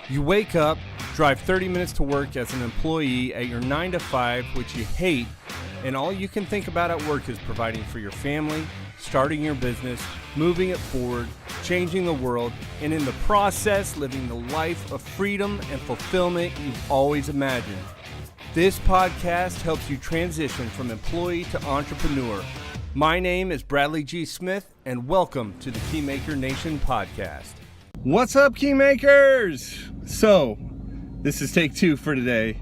You wake up, drive 30 minutes to work as an employee at your 9 to 5, which you hate, and all you can think about at work is providing for your family, starting your business, moving it forward, changing the world, and in the process, living the life of freedom and fulfillment you've always imagined. This podcast helps you transition from employee to entrepreneur. My name is Bradley G. Smith, and welcome to the Keymaker Nation podcast. What's up, Keymakers? So, this is take 2 for today.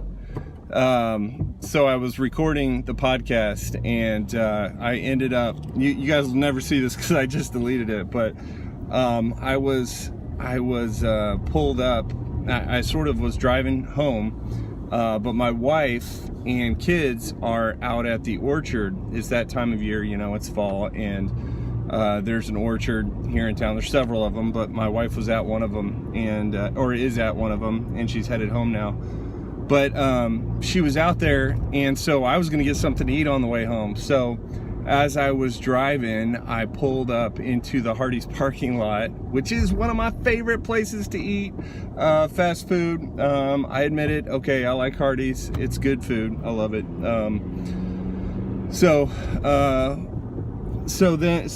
So I was recording the podcast, and I ended up, you guys will never see this because I just deleted it, but I was pulled up. I sort of was driving home, but my wife and kids are out at the orchard. It's that time of year, you know, it's fall, and there's an orchard here in town. There's several of them, but my wife was at one of them, and or is at one of them, and she's headed home now. But she was out there, and so I was going to get something to eat on the way home. So as I was driving, I pulled up into the Hardee's parking lot, which is one of my favorite places to eat fast food. I admit it. Okay, I like Hardee's. It's good food. I love it. So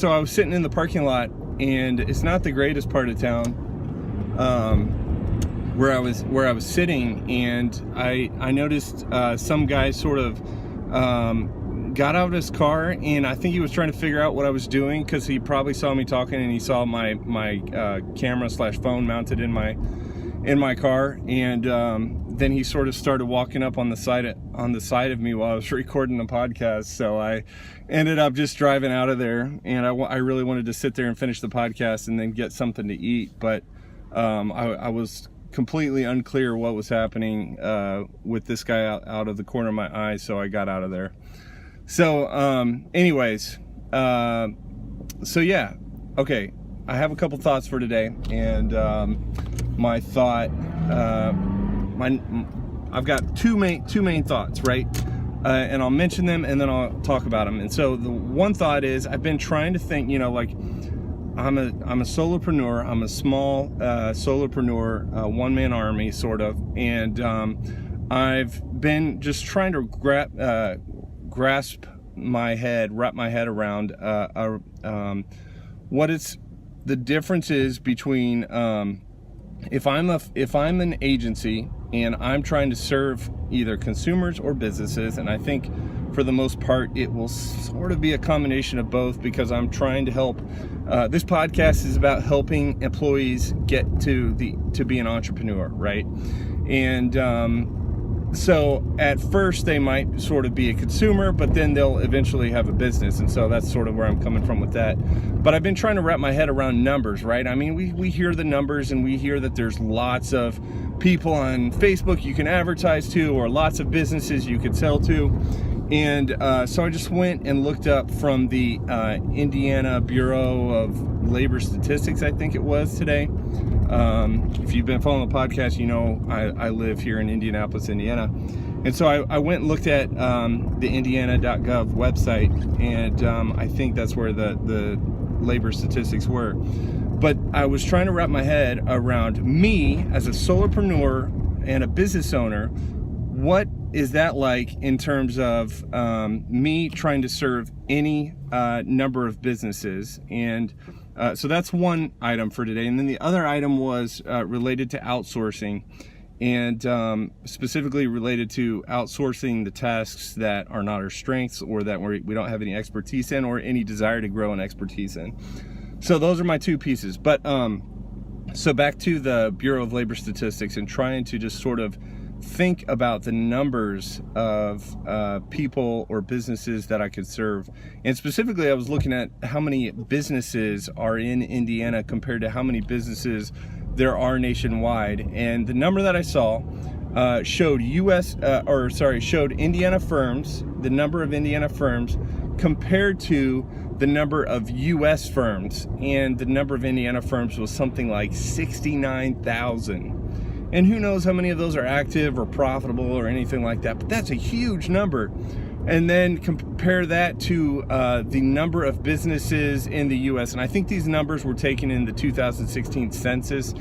I was sitting in the parking lot, and it's not the greatest part of town where I was sitting, and I noticed some guy sort of got out of his car, and I think he was trying to figure out what I was doing, because he probably saw me talking, and he saw my camera / phone mounted in my car, and then he sort of started walking up on the side of me while I was recording the podcast. So I ended up just driving out of there, and I really wanted to sit there and finish the podcast and then get something to eat, but I was completely unclear what was happening with this guy out of the corner of my eye, so I got out of there. So anyways, so yeah, okay, I have a couple thoughts for today, and my thought, I've got two main thoughts, right? And I'll mention them, and then I'll talk about them. And so the one thought is, I've been trying to think, you know, like, I'm a solopreneur. I'm a small solopreneur, one-man army, sort of. And I've been just trying to wrap my head around what the difference is between if I'm an agency and I'm trying to serve either consumers or businesses, and I think for the most part it will sort of be a combination of both, because I'm trying to help. This podcast is about helping employees get to be an entrepreneur, right? And so at first they might sort of be a consumer, but then they'll eventually have a business. And so that's sort of where I'm coming from with that. But I've been trying to wrap my head around numbers, right? I mean, we hear the numbers, and we hear that there's lots of people on Facebook you can advertise to, or lots of businesses you could sell to. And so I just went and looked up from the Indiana Bureau of Labor Statistics, I think it was today. If you've been following the podcast, you know I live here in Indianapolis, Indiana. And so I went and looked at the indiana.gov website, and I think that's where the labor statistics were. But I was trying to wrap my head around me as a solopreneur and a business owner. What is that like in terms of me trying to serve any number of businesses? And so that's one item for today. And then the other item was related to outsourcing, and specifically related to outsourcing the tasks that are not our strengths, or that we don't have any expertise in, or any desire to grow an expertise in. So those are my two pieces. But so back to the Bureau of Labor Statistics, and trying to just sort of think about the numbers of people or businesses that I could serve. And specifically, I was looking at how many businesses are in Indiana compared to how many businesses there are nationwide. And the number that I saw showed Indiana firms, the number of Indiana firms compared to the number of U.S. firms. And the number of Indiana firms was something like 69,000. And who knows how many of those are active or profitable or anything like that, but that's a huge number. and then compare that to the number of businesses in the US. And I think these numbers were taken in the 2016 census.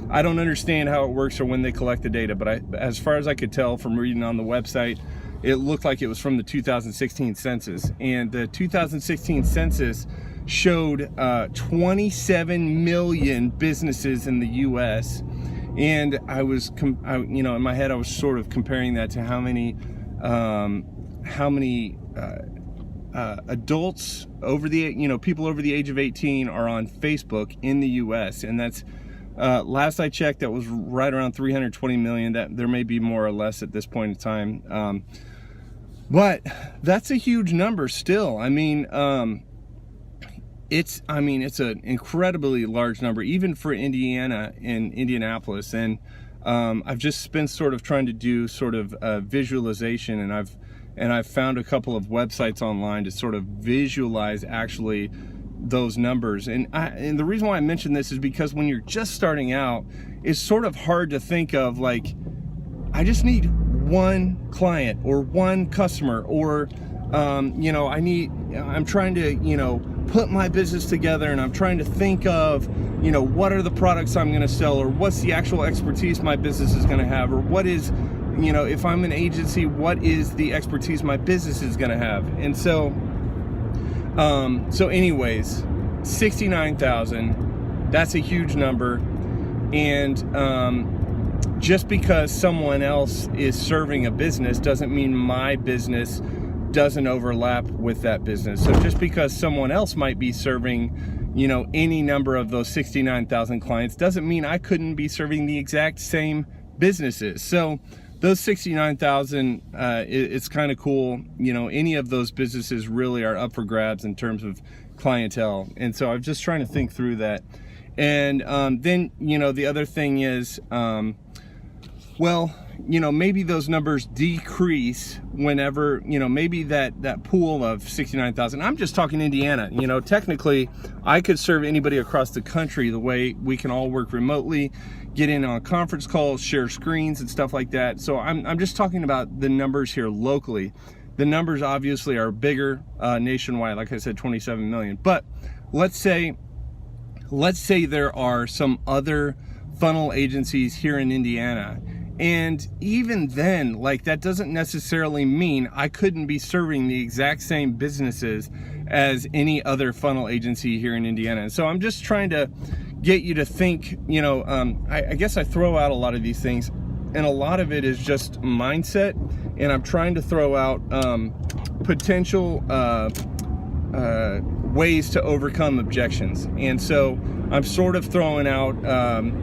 I don't understand how it works or when they collect the data, but as far as I could tell from reading on the website, it looked like it was from the 2016 census. And the 2016 census showed 27 million businesses in the US. And I was, you know, in my head, I was sort of comparing that to how many adults over the, you know, people over the age of 18 are on Facebook in the US. And that's, last I checked, that was right around 320 million. That there may be more or less at this point in time. But that's a huge number still. I mean, it's an incredibly large number, even for Indiana and Indianapolis. And I've just been sort of trying to do sort of visualization, and I've found a couple of websites online to sort of visualize actually those numbers. And the reason why I mention this is because when you're just starting out, it's sort of hard to think of like, I just need one client or one customer, or you know, I'm trying to, you know, put my business together, and I'm trying to think of, you know, what are the products I'm going to sell, or what's the actual expertise my business is going to have, or what is, you know, if I'm an agency, what is the expertise my business is going to have. And so anyways, 69,000, that's a huge number. And just because someone else is serving a business doesn't mean my business doesn't overlap with that business. So just because someone else might be serving, you know, any number of those 69,000 clients doesn't mean I couldn't be serving the exact same businesses. So those 69,000, it's kind of cool. You know, any of those businesses really are up for grabs in terms of clientele. And so I'm just trying to think through that. And then, you know, the other thing is, well, you know, maybe those numbers decrease whenever, you know, maybe that pool of 69,000, I'm just talking Indiana, you know, technically I could serve anybody across the country the way we can all work remotely, get in on conference calls, share screens and stuff like that. So I'm just talking about the numbers here locally. The numbers obviously are bigger nationwide, like I said, 27 million. But let's say there are some other funnel agencies here in Indiana. And even then, like, that doesn't necessarily mean I couldn't be serving the exact same businesses as any other funnel agency here in Indiana. And so I'm just trying to get you to think, you know, I guess I throw out a lot of these things, and a lot of it is just mindset. And I'm trying to throw out potential ways to overcome objections. And so I'm sort of throwing out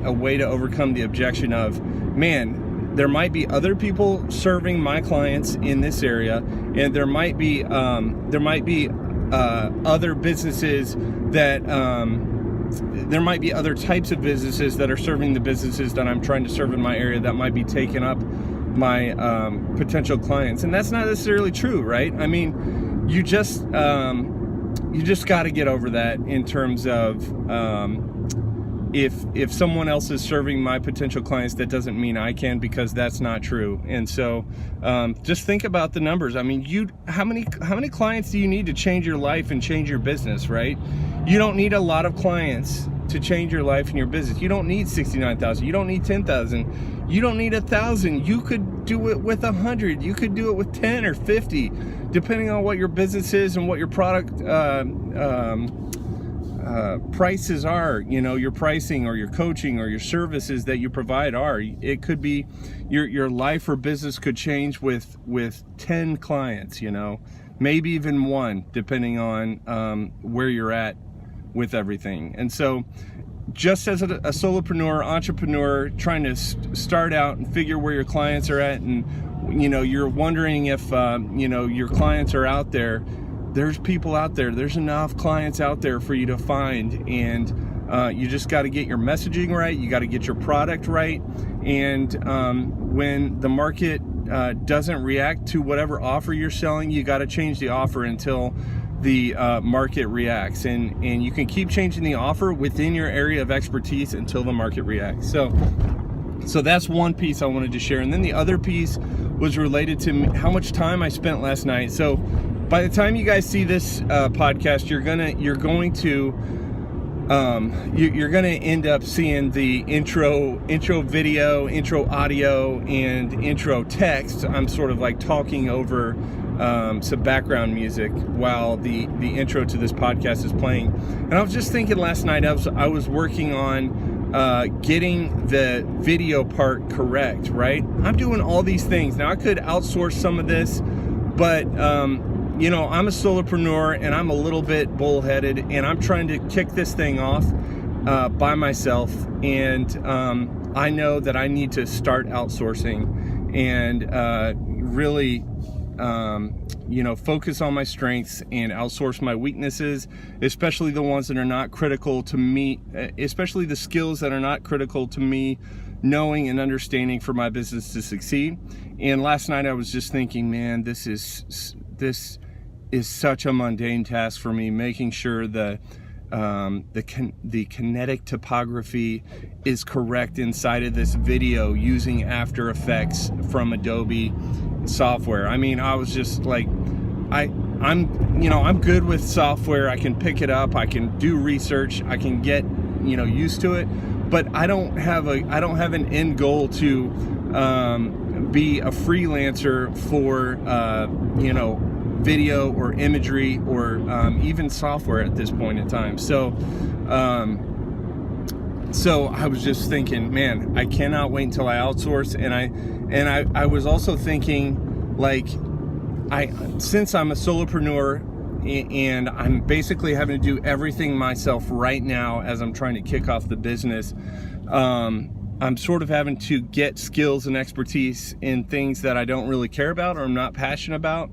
a way to overcome the objection of, man, there might be other people serving my clients in this area, and there might be other businesses that there might be other types of businesses that are serving the businesses that I'm trying to serve in my area that might be taking up my potential clients. And that's not necessarily true, right? I mean, you just got to get over that in terms of if someone else is serving my potential clients, that doesn't mean I can, because that's not true. And so just think about the numbers. I mean, how many clients do you need to change your life and change your business, right? You don't need a lot of clients to change your life and your business. You don't need 69,000. You don't need 10,000. You don't need 1,000. You could do it with 100. You could do it with 10 or 50, depending on what your business is and what your product prices are, you know, your pricing or your coaching or your services that you provide are. It could be your life or business could change with 10 clients, you know, maybe even one, depending on where you're at with everything. And so just as a solopreneur, entrepreneur, trying to start out and figure where your clients are at, and, you know, you're wondering if, you know, your clients are out there, there's people out there, there's enough clients out there for you to find. And you just got to get your messaging right. You got to get your product right. And when the market doesn't react to whatever offer you're selling, you got to change the offer until the market reacts. And you can keep changing the offer within your area of expertise until the market reacts. So that's one piece I wanted to share. And then the other piece was related to how much time I spent last night. So by the time you guys see this podcast, you're going to end up seeing the intro video, intro audio, and intro text. I'm sort of like talking over some background music while the intro to this podcast is playing. And I was just thinking last night, I was working on getting the video part correct, right? I'm doing all these things. Now I could outsource some of this, but I'm a solopreneur and I'm a little bit bullheaded, and I'm trying to kick this thing off by myself. And I know that I need to start outsourcing and really focus on my strengths and outsource my weaknesses, especially the ones that are not critical to me, especially the skills that are not critical to me knowing and understanding for my business to succeed. And last night I was just thinking, man, this is such a mundane task for me, making sure the kinetic topography is correct inside of this video using After Effects from Adobe software. I mean, I was just like, I'm good with software. I can pick it up, I can do research, I can get used to it, but I don't have an end goal to be a freelancer for video or imagery or even software at this point in time. So I was just thinking, man, I cannot wait until I outsource. And I was also thinking, like, since I'm a solopreneur and I'm basically having to do everything myself right now as I'm trying to kick off the business, I'm sort of having to get skills and expertise in things that I don't really care about or I'm not passionate about.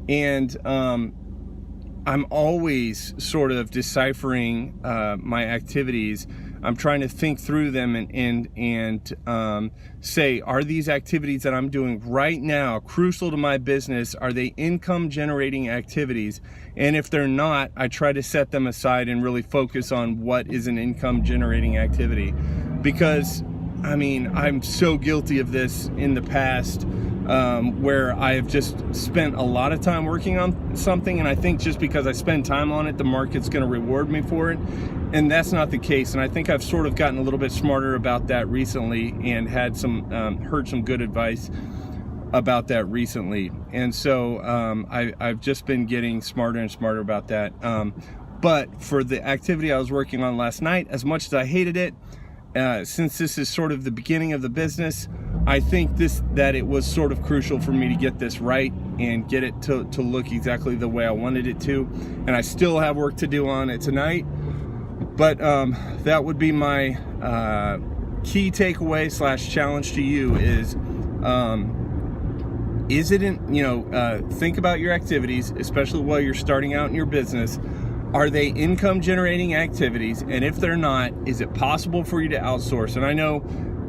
And I'm always sort of deciphering my activities. I'm trying to think through them and say, are these activities that I'm doing right now crucial to my business? Are they income generating activities? And if they're not, I try to set them aside and really focus on what is an income generating activity. Because I mean, I'm so guilty of this in the past, where I have just spent a lot of time working on something, and I think just because I spend time on it, the market's going to reward me for it, and that's not the case. And I think I've sort of gotten a little bit smarter about that recently, and had heard some good advice about that recently. And so I've just been getting smarter and smarter about that. But for the activity I was working on last night, as much as I hated it, since this is sort of the beginning of the business, I think that it was sort of crucial for me to get this right and get it to look exactly the way I wanted it to. And I still have work to do on it tonight, but that would be my key takeaway / challenge to you is think about your activities, especially while you're starting out in your business. Are they income generating activities? And if they're not, is it possible for you to outsource? And I know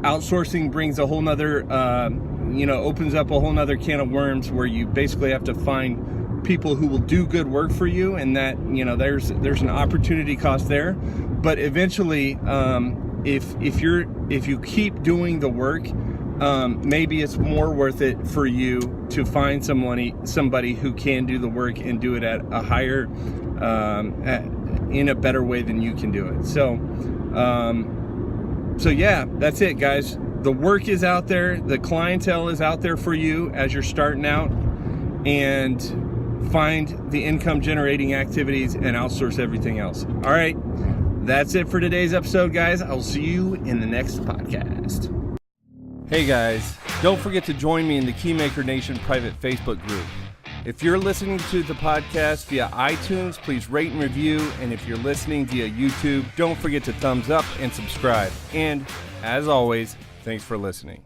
outsourcing brings a whole nother, opens up a whole nother can of worms, where you basically have to find people who will do good work for you, and that, there's an opportunity cost there. But eventually, if you keep doing the work, maybe it's more worth it for you to find somebody who can do the work and do it at a higher, in a better way than you can do it. So yeah, that's it, guys. The work is out there. The clientele is out there for you as you're starting out, and find the income generating activities and outsource everything else. All right. That's it for today's episode, guys. I'll see you in the next podcast. Hey guys, don't forget to join me in the Keymaker Nation private Facebook group. If you're listening to the podcast via iTunes, please rate and review. And if you're listening via YouTube, don't forget to thumbs up and subscribe. And as always, thanks for listening.